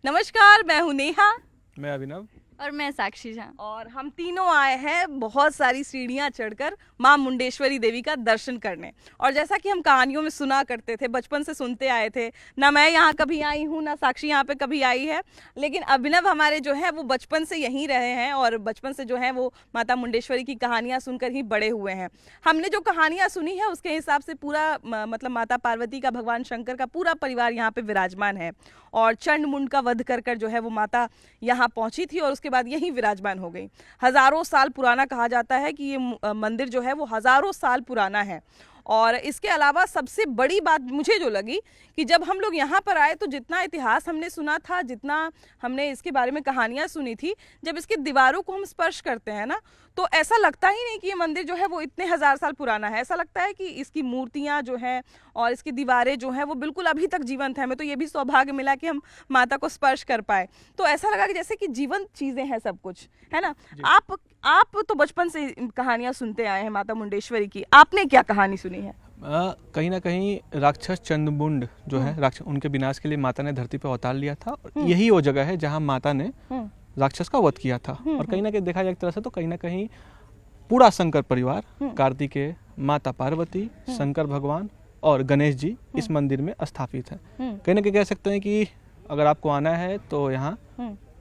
नमस्कार, मैं हूँ नेहा। मैं अभिनव। और मैं साक्षी झा। और हम तीनों आए हैं बहुत सारी सीढ़ियां चढ़कर मां मुंडेश्वरी देवी का दर्शन करने। और जैसा कि हम कहानियों में सुना करते थे, बचपन से सुनते आए थे, ना मैं यहाँ कभी आई हूँ ना साक्षी यहाँ पे कभी आई है, लेकिन अभिनव हमारे जो है वो बचपन से यहीं रहे हैं और बचपन से जो है वो माता मुंडेश्वरी की कहानियाँ सुनकर ही बड़े हुए हैं। हमने जो कहानियाँ सुनी है उसके हिसाब से पूरा मतलब माता पार्वती का, भगवान शंकर का पूरा परिवार यहाँ पे विराजमान है और चंड मुंड का वध कर कर जो है वो माता यहाँ पहुँची थी और उसके बाद यहीं विराजमान हो गई। हजारों साल पुराना कहा जाता है कि ये मंदिर जो है वो हजारों साल पुराना है। और इसके अलावा सबसे बड़ी बात मुझे जो लगी कि जब हम लोग यहाँ पर आए तो जितना इतिहास हमने सुना था, जितना हमने इसके बारे में कहानियाँ सुनी थी, जब इसकी दीवारों को हम स्पर्श करते हैं ना, तो ऐसा लगता ही नहीं कि ये मंदिर जो है वो इतने हजार साल पुराना है। ऐसा लगता है कि इसकी मूर्तियाँ जो हैं और इसकी दीवारें जो हैं वो बिल्कुल अभी तक जीवंत हैं। हमें तो ये भी सौभाग्य मिला कि हम माता को स्पर्श कर पाए, तो ऐसा लगा कि जैसे कि जीवंत चीज़ें हैं सब कुछ, है ना। आप तो बचपन से कहानियाँ सुनते आए हैं माता मुंडेश्वरी की, आपने क्या कहानी सुनी है? कहीं ना कहीं राक्षस चंद्रमुंड जो है, राक्षस, उनके विनाश के लिए माता ने धरती पर अवतार लिया था। यही वो जगह है जहाँ माता ने राक्षस का वध किया था। और कहीं ना कहीं देखा जाए एक तरह से तो कहीं ना कहीं पूरा शंकर परिवार, कार्तिकेय, माता पार्वती, शंकर भगवान और गणेश जी इस मंदिर में स्थापित है। कहीं ना कहीं कह सकते हैं कि अगर आपको आना है तो यहाँ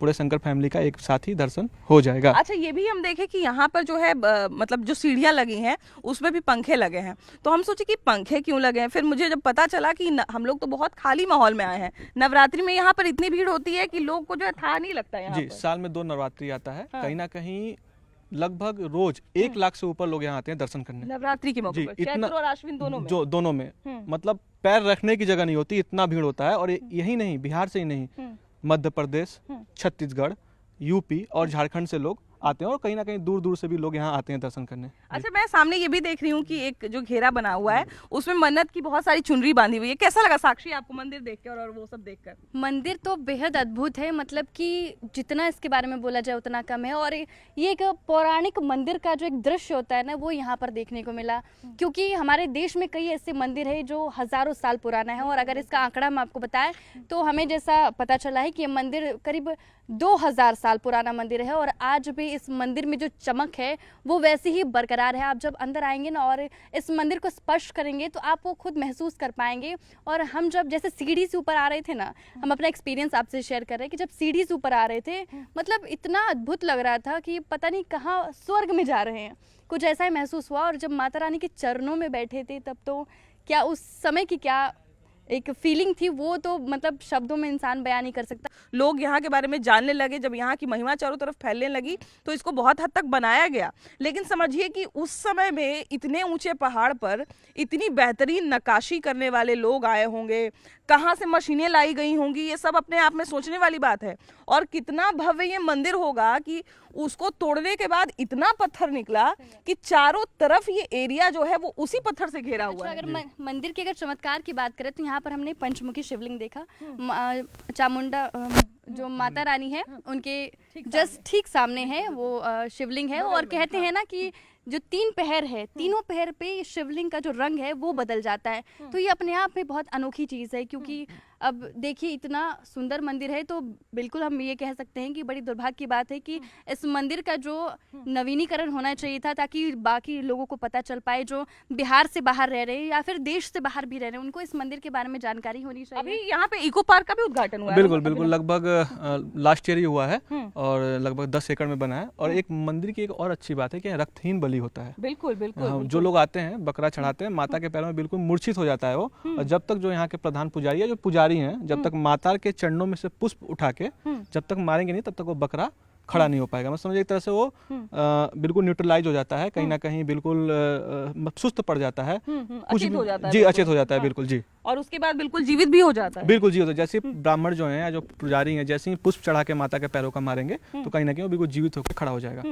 पूरे शंकर फैमिली का एक साथ ही दर्शन हो जाएगा। अच्छा, ये भी हम देखें कि यहाँ पर जो है मतलब जो सीढ़ियाँ लगी हैं उसमें भी पंखे लगे हैं, तो हम सोचे कि पंखे क्यों लगे हैं। फिर मुझे जब पता चला कि हम लोग तो बहुत खाली माहौल में आए हैं, नवरात्रि में यहाँ पर इतनी भीड़ होती है कि लोग को जो है था नहीं लगता यहाँ जी, पर। साल में 2 नवरात्रि आता है। हाँ। कहीं ना कहीं लगभग रोज 1 लाख से ऊपर लोग यहाँ आते हैं दर्शन करने। नवरात्रि के मौके पर, चैत्र और आश्विन दोनों में। जो दोनों में मतलब पैर रखने की जगह नहीं होती, इतना भीड़ होता है। और यही नहीं, बिहार से ही नहीं, मध्य प्रदेश, छत्तीसगढ़, यूपी और झारखंड से लोग आते हैं और कहीं ना कहीं दूर दूर से भी लोग यहाँ आते हैं दर्शन करने। अच्छा, मैं सामने ये भी देख रही हूँ कि एक जो घेरा बना हुआ है उसमें मन्नत की बहुत सारी चुनरी बांधी हुई है। कैसा लगा साक्षी आपको मंदिर देखकर और वो सब देखकर? मंदिर तो बेहद अद्भुत है, मतलब कि जितना इसके बारे में बोला जाए उतना कम है। और ये एक पौराणिक मंदिर का जो एक दृश्य होता है ना, वो यहाँ पर देखने को मिला, क्योंकि हमारे देश में कई ऐसे मंदिर है जो हजारों साल पुराना है। और अगर इसका आंकड़ा हम आपको बताएं तो हमें जैसा पता चला है कि ये मंदिर करीब 2000 साल पुराना मंदिर है और आज भी इस मंदिर में जो चमक है वो वैसे ही बरकरार है। आप जब अंदर आएंगे ना और इस मंदिर को स्पर्श करेंगे तो आप वो खुद महसूस कर पाएंगे। और हम जब जैसे सीढ़ी से ऊपर आ रहे थे ना, हम अपना एक्सपीरियंस आपसे शेयर कर रहे हैं कि जब सीढ़ी से ऊपर आ रहे थे, मतलब इतना अद्भुत लग रहा था कि पता नहीं कहाँ स्वर्ग में जा रहे हैं, कुछ ऐसा ही महसूस हुआ। और जब माता रानी के चरणों में बैठे थे तब तो क्या उस समय की क्या एक फीलिंग थी, वो तो मतलब शब्दों में इंसान बयान नहीं कर सकता। लोग यहाँ के बारे में जानने लगे, जब यहाँ की महिमा चारों तरफ फैलने लगी तो इसको बहुत हद तक बनाया गया। लेकिन समझिए कि उस समय में इतने ऊंचे पहाड़ पर इतनी बेहतरीन नक्काशी करने वाले लोग आए होंगे, कहाँ से मशीनें लाई गई होंगी, ये सब अपने आप में सोचने वाली बात है। और कितना भव्य ये मंदिर होगा कि उसको तोड़ने के बाद इतना पत्थर निकला कि चारों तरफ ये एरिया जो है वो उसी पत्थर से घेरा हुआ है। अगर मंदिर के अगर चमत्कार की बात करें तो यहाँ पर हमने पंचमुखी शिवलिंग देखा। चामुंडा जो माता रानी है उनके जस्ट ठीक सामने है वो शिवलिंग है। और कहते हैं ना कि जो 3 पहर है, तीनों पहर पे शिवलिंग का जो रंग है वो बदल जाता है। तो ये अपने आप में बहुत अनोखी चीज़ है, क्योंकि अब देखिए इतना सुंदर मंदिर है तो बिल्कुल हम ये कह सकते हैं कि बड़ी दुर्भाग्य की बात है कि इस मंदिर का जो नवीनीकरण होना चाहिए था, ताकि बाकी लोगों को पता चल पाए जो बिहार से बाहर रह रहे हैं या फिर देश से बाहर भी रह रहे हैं, उनको इस मंदिर के बारे में जानकारी होनी चाहिए। अभी यहाँ पे इको पार्क का भी उद्घाटन हुआ है। बिल्कुल बिल्कुल, लगभग लास्ट ईयर ही हुआ है और लगभग 10 एकड़ में बना है। और एक मंदिर की एक और अच्छी बात है कि रक्तहीन बलि होता है। बिल्कुल बिल्कुल, जो लोग आते हैं बकरा चढ़ाते हैं, माता के पैरों में बिल्कुल मूर्छित हो जाता है वो। और जब तक जो यहाँ के प्रधान पुजारी है, जो पुजारी हैं, जब तक माता के चरणों में से पुष्प उठा के जब तक मारेंगे नहीं तब तक वो बकरा खड़ा नहीं हो पाएगा। मतलब समझिए एक तरह से वो बिल्कुल न्यूट्रलाइज हो जाता है, कहीं ना कहीं बिल्कुल सुस्त पड़ जाता है, कुछ अचेत हो जाता है। जी, अचेत हो जाता है, बिल्कुल जी। और उसके बाद बिल्कुल जीवित भी हो जाता है। बिल्कुल जी होता है। जैसे ब्राह्मण जो हैं या जो पुजारी हैं, जैसे ही पुष्प चढ़ा के माता के पैरों का मारेंगे तो कहीं ना कहीं वो बिल्कुल जीवित होकर खड़ा हो जाएगा।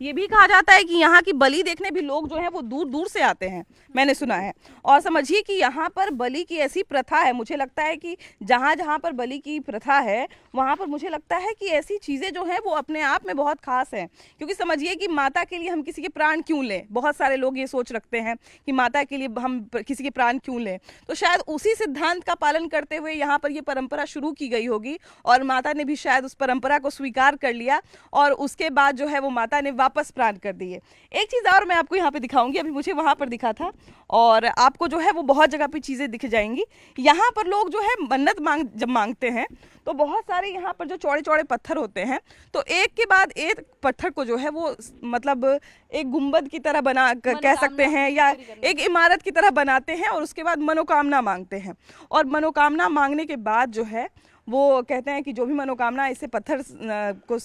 ये भी कहा जाता है कि यहाँ की बलि देखने भी लोग जो है वो दूर दूर से आते हैं, मैंने सुना है। और समझिए कि यहाँ पर बलि की ऐसी प्रथा है, मुझे लगता है कि जहाँ जहाँ पर बलि की प्रथा है वहाँ पर मुझे लगता है कि ऐसी चीज़ें जो हैं वो अपने आप में बहुत खास हैं। क्योंकि समझिए कि माता के लिए हम किसी के प्राण क्यों लें, बहुत सारे लोग ये सोच रखते हैं कि माता के लिए हम किसी के प्राण क्यों लें। तो शायद उसी सिद्धांत का पालन करते हुए यहाँ पर ये परंपरा शुरू की गई होगी और माता ने भी शायद उस परंपरा को स्वीकार कर लिया और उसके बाद जो है वो माता ने वापस प्राण कर दिए। एक चीज़ और मैं आपको यहाँ पे दिखाऊंगी, अभी मुझे वहाँ पर दिखा था और आपको जो है वो बहुत जगह पे चीज़ें दिख जाएंगी। यहाँ पर लोग जो है मन्नत जब मांगते हैं तो बहुत सारे यहाँ पर जो चौड़े चौड़े पत्थर होते हैं तो एक के बाद एक पत्थर को जो है वो मतलब एक गुंबद की तरह बना कह सकते हैं या एक इमारत की तरह बनाते हैं और उसके बाद मनोकामना मांगते हैं। और मनोकामना मांगने के बाद जो है वो कहते हैं कि जो भी मनोकामना इसे पत्थर को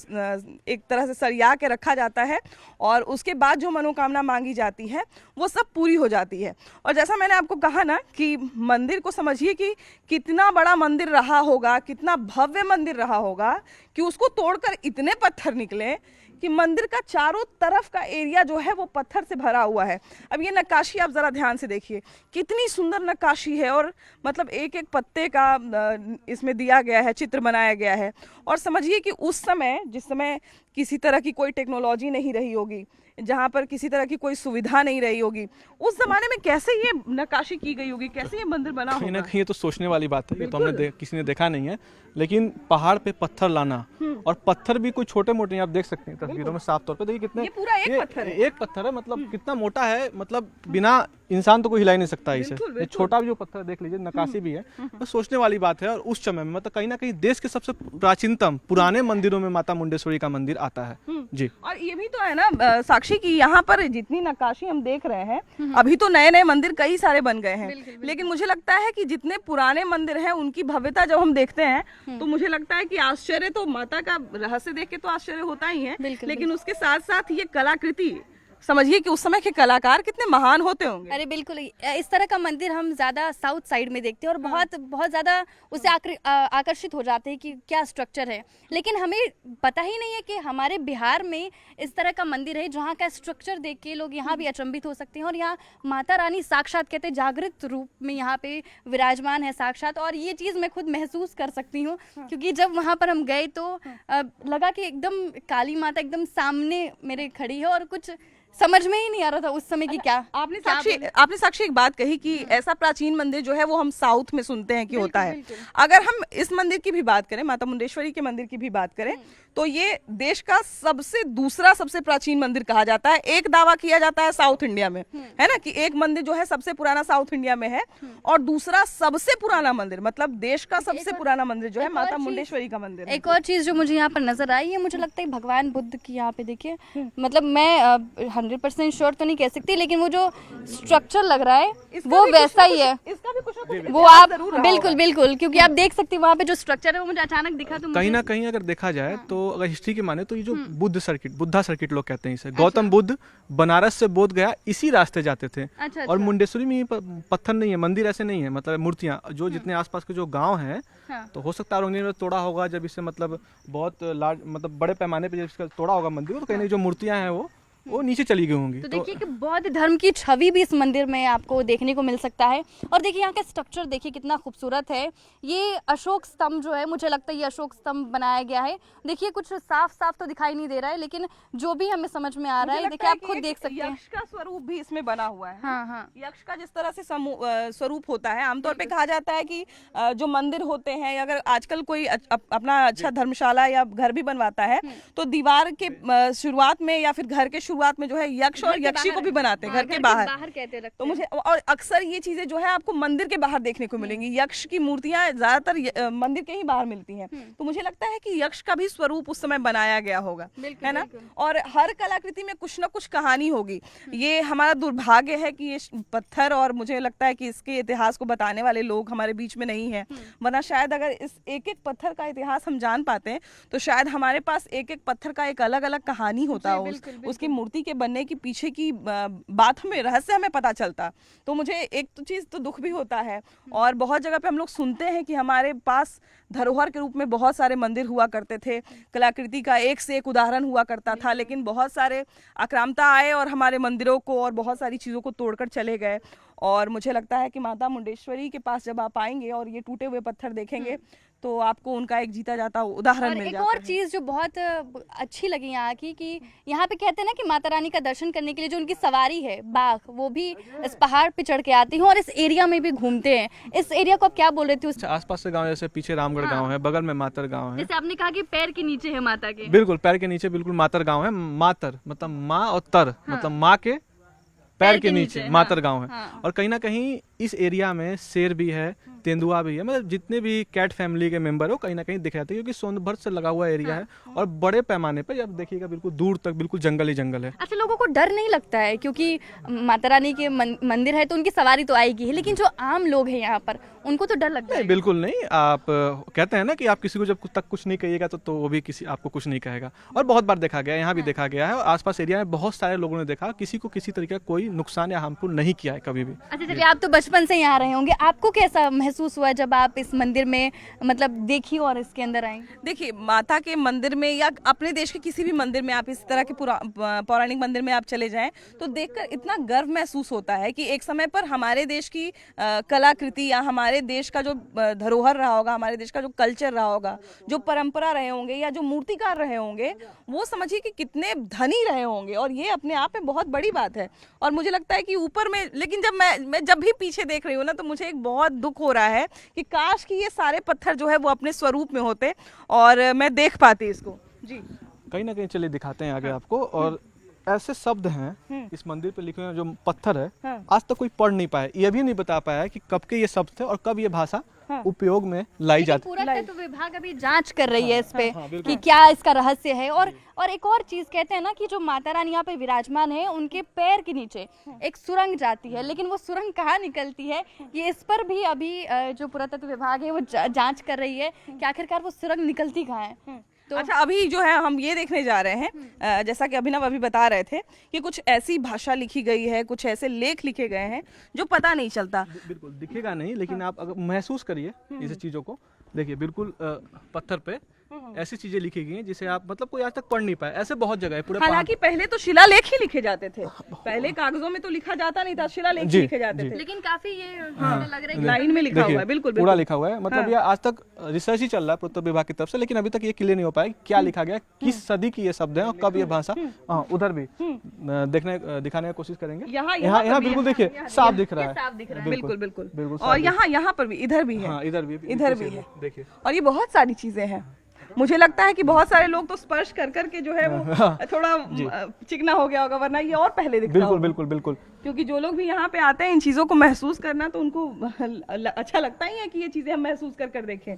एक तरह से सरिया के रखा जाता है और उसके बाद जो मनोकामना मांगी जाती है वो सब पूरी हो जाती है। और जैसा मैंने आपको कहा ना कि मंदिर को समझिए कि कितना बड़ा मंदिर रहा होगा, कितना भव्य मंदिर रहा होगा कि उसको तोड़कर इतने पत्थर निकले कि मंदिर का चारों तरफ का एरिया जो है वो पत्थर से भरा हुआ है। अब ये नक्काशी आप ज़रा ध्यान से देखिए, कितनी सुंदर नक्काशी है और मतलब एक एक पत्ते का इसमें दिया गया है, चित्र बनाया गया है। और समझिए कि उस समय जिस समय किसी तरह की कोई टेक्नोलॉजी नहीं रही होगी, जहाँ पर किसी तरह की कोई सुविधा नहीं रही होगी, उस जमाने में कैसे ये नक्काशी की गई होगी, कैसे ये मंदिर बना होगा। कहीं ना कहीं ये तो सोचने वाली बात है, ये तो हमने किसी ने देखा नहीं है। लेकिन पहाड़ पे पत्थर लाना और पत्थर भी कोई छोटे मोटे नहीं, आप देख सकते हैं तस्वीरों में साफ तौर पे। देखिए कितने, ये पूरा एक पत्थर है, एक पत्थर है, मतलब कितना मोटा है, मतलब बिना इंसान तो कोई हिला ही नहीं सकता इसे। ये छोटा भी जो पत्थर देख लीजिए, नक्काशी भी है। तो सोचने वाली बात है। और उस समय में मतलब कहीं ना कहीं देश के सबसे प्राचीनतम पुराने मंदिरों में माता मुंडेश्वरी का मंदिर आता है जी। और ये भी तो है ना साक्षी की यहाँ पर जितनी नक्काशी हम देख रहे हैं, अभी तो नए नए मंदिर कई सारे बन गए हैं, लेकिन मुझे लगता है कि जितने पुराने मंदिर हैं उनकी भव्यता जब हम देखते हैं तो मुझे लगता है कि आश्चर्य तो माता का रहस्य देख के तो आश्चर्य होता ही है, लेकिन उसके साथ साथ ये कलाकृति समझिए कि उस समय के कलाकार कितने महान होते होंगे। अरे बिल्कुल, इस तरह का मंदिर हम ज़्यादा साउथ साइड में देखते हैं और बहुत ज़्यादा उससे आकर्षित हो जाते हैं कि क्या स्ट्रक्चर है। लेकिन हमें पता ही नहीं है कि हमारे बिहार में इस तरह का मंदिर है जहाँ का स्ट्रक्चर देख के लोग यहाँ भी अचंभित हो सकते हैं। और यहाँ माता रानी साक्षात कहते हैं जागृत रूप में यहाँ पे विराजमान है साक्षात। और ये चीज़ मैं खुद महसूस कर सकती हूँ क्योंकि जब वहाँ पर हम गए तो लगा कि एकदम काली माता एकदम सामने मेरे खड़ी है और कुछ समझ में ही नहीं आ रहा था उस समय की क्या। आपने साक्षी एक बात कही कि ऐसा प्राचीन मंदिर जो है वो हम साउथ में सुनते हैं कि होता है। अगर हम इस मंदिर की भी बात करें, माता मुंडेश्वरी के मंदिर की भी बात करें, तो ये देश का दूसरा सबसे प्राचीन मंदिर कहा जाता है। एक दावा किया जाता है साउथ इंडिया में, है ना, कि एक मंदिर जो है सबसे पुराना साउथ इंडिया में है और दूसरा सबसे पुराना मंदिर मतलब देश का सबसे पुराना मंदिर जो है माता मुंडेश्वरी का मंदिर। एक और चीज जो मुझे यहाँ पर नजर आई है, मुझे लगता है भगवान बुद्ध की यहाँ पे देखिए, मतलब मैं 100% श्योर तो नहीं कह सकती, लेकिन वो जो स्ट्रक्चर लग रहा है वो वैसा ही है। इसका भी कुछ ना कुछ वो आप बिल्कुल क्योंकि आप देख सकते हैं वहाँ पे जो स्ट्रक्चर है वो मुझे अचानक दिखा। तो कहीं ना कहीं अगर देखा जाए तो अगर हिस्ट्री की माने तो ये जो बुद्धा सर्किट लोग कहते हैं इसे, गौतम बुद्ध बनारस से बोध गया इसी रास्ते जाते थे। और मुंडेश्वरी में पत्थर नहीं है, मंदिर ऐसे नहीं है, मतलब मूर्तियां जो जितने आसपास के जो गांव हैं तो हो सकता है उन्होंने तोड़ा होगा जब इसे मतलब बहुत लार्ज मतलब बड़े पैमाने पे जब इसका तोड़ा होगा मंदिर, तो कहीं ना जो मूर्तियां हैं वो नीचे चली गई होंगी। तो देखिए कि बौद्ध धर्म की छवि भी इस मंदिर में आपको देखने को मिल सकता है। और देखिए यहाँ का स्ट्रक्चर देखिए कितना खूबसूरत है। ये अशोक स्तंभ जो है, मुझे लगता है ये अशोक स्तंभ बनाया गया है। देखिए कुछ साफ तो दिखाई नहीं दे रहा है, लेकिन जो भी हमें समझ में आ रहा है, देखिए आप खुद देख सकते हैं यक्ष का स्वरूप भी इसमें बना हुआ है। हाँ। यक्ष का जिस तरह से स्वरूप होता है, आमतौर पे कहा जाता है कि जो मंदिर होते हैं, अगर आजकल कोई अपना अच्छा धर्मशाला या घर भी बनवाता है तो दीवार के शुरुआत में या फिर घर के शुरुआत में जो है यक्ष और यक्षी को भी बनाते हैं घर के बाहर कहते रखते तो मुझे, और अक्सर ये चीजें जो है आपको मंदिर के बाहर देखने को मिलेंगी। यक्ष की मूर्तियां ज्यादातर मंदिर के ही बाहर मिलती हैं। तो मुझे लगता है कि यक्ष का भी स्वरूप उस समय बनाया गया होगा, है ना। और हर कलाकृति में कुछ ना कुछ कहानी होगी। ये हमारा दुर्भाग्य है कि ये पत्थर, और मुझे लगता है कि इसके इतिहास को बताने वाले लोग हमारे बीच में नहीं है, वरना शायद अगर इस एक एक पत्थर का इतिहास हम जान पाते हैं तो शायद हमारे पास एक एक पत्थर का एक अलग अलग कहानी होता है, उसकी मूर्ति मूर्ति के बनने की पीछे की बात हमें रहस्य हमें पता चलता तो मुझे एक तो चीज़ तो दुख भी होता है। और बहुत जगह पे हम लोग सुनते हैं कि हमारे पास धरोहर के रूप में बहुत सारे मंदिर हुआ करते थे, कलाकृति का एक से एक उदाहरण हुआ करता था, लेकिन बहुत सारे आक्रामता आए और हमारे मंदिरों को और बहुत सारी चीज़ों को तोड़कर चले गए। और मुझे लगता है कि माता मुंडेश्वरी के पास जब आप आएंगे और ये टूटे हुए पत्थर देखेंगे तो आपको उनका एक जीता जाता उदाहरण मिल एक जाता और है। चीज़ जो बहुत अच्छी लगी यहाँ की कि यहाँ पे कहते हैं ना कि माता रानी का दर्शन करने के लिए जो उनकी सवारी है बाघ, वो भी इस पहाड़ पे चढ़ के आती हैं और इस एरिया में भी घूमते हैं। इस एरिया को आप क्या बोल रहे थे? उस आसपास से गांव, जैसे पीछे रामगढ़ हाँ। गांव है, बगल में मातर गांव है। जैसे आपने कहा कि पैर के नीचे है माता के, बिल्कुल पैर के नीचे बिल्कुल मातर गांव है। मातर मतलब माँ और तर मतलब माँ के पैर के नीचे मातर गांव है। हाँ। और कहीं ना कहीं इस एरिया में शेर भी है, तेंदुआ भी है, मतलब जितने भी कैट फैमिली के मेंबर हो कहीं ना कहीं दिख जाते हैं, क्योंकि सोनभद्र से लगा हुआ एरिया है और बड़े पैमाने पे जब देखिएगा बिल्कुल दूर तक बिल्कुल जंगल ही जंगल है। अच्छा, लोगों को डर नहीं लगता है? क्योंकि माता रानी के मंदिर है तो उनकी सवारी तो आएगी ही, लेकिन जो आम लोग हैं यहाँ पर उनको तो डर लगता है। नहीं, बिल्कुल नहीं। आप कहते हैं ना कि आप किसी को जब तक कुछ नहीं कहिएगा तो वो भी किसी आपको कुछ नहीं कहेगा। और बहुत बार देखा गया, यहाँ भी देखा गया है और आसपास एरिया में बहुत सारे लोगों ने देखा, किसी को किसी तरीके का कोई नुकसान या हार्मफुल नहीं किया है कभी भी। अच्छा चलिए, आप तो बचपन से यहाँ रहे होंगे, आपको कैसा महसूस हुआ जब आप इस मंदिर में मतलब देखी और इसके अंदर आई? देखिए, माता के मंदिर में या अपने देश के किसी भी मंदिर में आप इस तरह के पौराणिक मंदिर में आप चले जाएं तो देखकर इतना गर्व महसूस होता है कि एक समय पर हमारे देश की कलाकृति या हमारे देश का जो धरोहर रहा होगा, हमारे देश का जो कल्चर रहा होगा, जो परंपरा रहे होंगे या जो मूर्तिकार रहे होंगे, वो समझिए कि कितने धनी रहे होंगे। और ये अपने आप में बहुत बड़ी बात है। और मुझे लगता है कि ऊपर में, लेकिन जब मैं जब भी पीछे देख रही हूँ ना तो मुझे एक बहुत दुख हो रहा है कि काश कि ये सारे पत्थर जो है वो अपने स्वरूप में होते और मैं देख पाती इसको। जी कहीं ना कहीं चलिए दिखाते हैं आगे आपको। और ऐसे शब्द हैं इस मंदिर पे लिखे हुए हैं, जो पत्थर है आज तक कोई पढ़ नहीं पाया, ये भी नहीं बता पाया है कि कब के ये शब्द थे और कब ये भाषा उपयोग में लाई जाती। पुरातत्व विभाग अभी जांच कर रही है इस पे बिल्कुल। कि क्या इसका रहस्य है। और एक और चीज कहते हैं ना कि जो माता रानी यहाँ पे विराजमान है, उनके पैर के नीचे एक सुरंग जाती है, लेकिन वो सुरंग कहाँ निकलती है ये इस पर भी अभी जो पुरातत्व विभाग है वो जांच कर रही है कि आखिरकार वो सुरंग निकलती कहाँ है। तो अच्छा, अभी जो है हम ये देखने जा रहे हैं, जैसा कि अभिनव अभी बता रहे थे कि कुछ ऐसी भाषा लिखी गई है, कुछ ऐसे लेख लिखे गए हैं जो पता नहीं चलता। बिल्कुल दिखेगा नहीं, लेकिन आप अगर महसूस करिए इस चीजों को, देखिए बिल्कुल पत्थर पे ऐसी चीजें लिखी गई हैं जिसे आप मतलब कोई आज तक पढ़ नहीं पाया। ऐसे बहुत जगह है पूरे हालांकि पहले तो शिलालेख ही लिखे जाते थे, पहले कागजों में तो लिखा जाता नहीं था, शिलालेख जी, लिखे जाते जी। थे। लेकिन काफी ये लग रहा है कि लाइन में लिखा देखिए, हुआ है, बिल्कुल पूरा बिल्कुल। लिखा हुआ है। मतलब ये आज तक रिसर्च ही चल रहा है पुरातत्व विभाग की तरफ से, लेकिन अभी तक ये क्लियर नहीं हो पाया क्या लिखा गया, किस सदी की ये शब्द है और कब ये भाषा। उधर भी दिखाने की कोशिश करेंगे। यहाँ बिल्कुल देखिए साफ दिख रहा है, साफ दिख रहा है। बिल्कुल बिल्कुल बिल्कुल और यहाँ पर भी, इधर भी है, हाँ इधर भी है। देखिए। और ये बहुत सारी चीजें हैं। मुझे लगता है कि बहुत सारे लोग तो स्पर्श कर करके जो है वो थोड़ा चिकना हो गया होगा, वरना ये और पहले दिखता बिल्कुल होगा। बिल्कुल बिल्कुल। क्योंकि जो लोग भी यहाँ पे आते हैं इन चीज़ों को महसूस करना, तो उनको अच्छा लगता ही है कि ये चीज़ें हम महसूस कर कर देखें।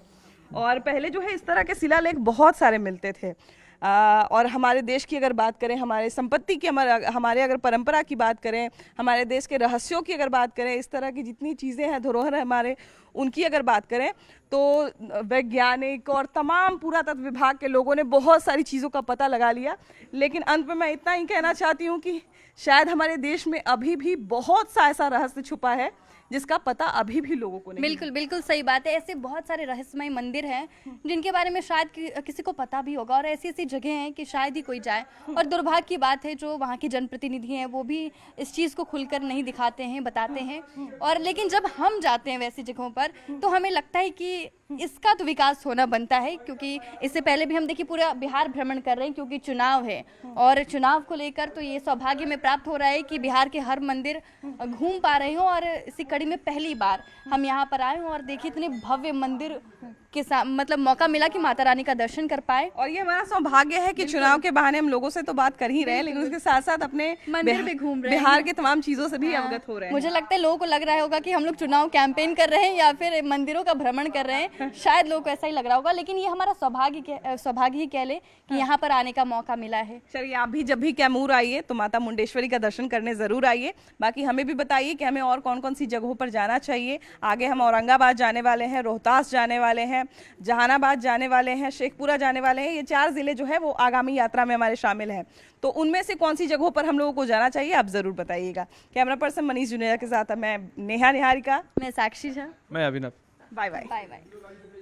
और पहले जो है इस तरह के शिलालेख बहुत सारे मिलते थे। और हमारे देश की अगर बात करें, हमारे संपत्ति की, हमारे अगर परंपरा की बात करें, हमारे देश के रहस्यों की अगर बात करें, इस तरह की जितनी चीज़ें हैं, धरोहर है हमारे, उनकी अगर बात करें तो वैज्ञानिक और तमाम पुरातत्व विभाग के लोगों ने बहुत सारी चीज़ों का पता लगा लिया। लेकिन अंत में मैं इतना ही कहना चाहती हूँ कि शायद हमारे देश में अभी भी बहुत सा ऐसा रहस्य छुपा है जिसका पता अभी भी लोगों को नहीं। बिल्कुल बिल्कुल सही बात है। ऐसे बहुत सारे रहस्यमय मंदिर हैं जिनके बारे में शायद किसी को पता भी होगा, और ऐसी ऐसी जगह हैं कि शायद ही कोई जाए। और दुर्भाग्य की बात है जो वहाँ के जनप्रतिनिधि हैं वो भी इस चीज़ को खुलकर नहीं दिखाते हैं, बताते हैं। और लेकिन जब हम जाते हैं वैसी जगहों पर तो हमें लगता है कि इसका तो विकास होना बनता है, क्योंकि इससे पहले भी हम देखिए पूरा बिहार भ्रमण कर रहे हैं क्योंकि चुनाव है, और चुनाव को लेकर तो ये सौभाग्य में प्राप्त हो रहा है कि बिहार के हर मंदिर घूम पा रहे हो। और इसी कड़ी में पहली बार हम यहाँ पर आए और देखिए इतने भव्य मंदिर के साथ मतलब मौका मिला कि माता रानी का दर्शन कर पाए। और ये हमारा सौभाग्य है कि चुनाव के बहाने हम लोगों से तो बात कर ही रहे हैं, लेकिन उसके साथ साथ अपने मंदिर भी घूम रहे हैं, बिहार के तमाम चीजों से भी अवगत हो रहे हैं। मुझे लगता है लोगों को लग रहा होगा कि हम लोग चुनाव कैंपेन कर रहे हैं या फिर मंदिरों का भ्रमण कर रहे हैं, शायद लोगों को ऐसा ही लग रहा होगा। लेकिन ये हमारा सौभाग्य ही कह ले कि यहाँ पर आने का मौका मिला है। चलिए, आप भी जब भी कैमूर आइए तो माता मुंडेश्वरी का दर्शन करने जरूर आइए। बाकी हमें भी बताइए कि हमें और कौन कौन सी जगहों पर जाना चाहिए। आगे हम औरंगाबाद जाने वाले हैं, रोहतास जाने वाले हैं, हैं, जहानाबाद जाने वाले हैं, शेखपुरा जाने वाले हैं। ये 4 ज़िले जो है वो आगामी यात्रा में हमारे शामिल हैं। तो उनमें से कौन सी जगहों पर हम लोगों को जाना चाहिए, आप ज़रूर बताइएगा। कैमरा पर्सन मनीष जुनेजा के साथ मैं नेहा निहारिका। मैं साक्षी झा। मैं Abhinav. Bye bye. Bye bye.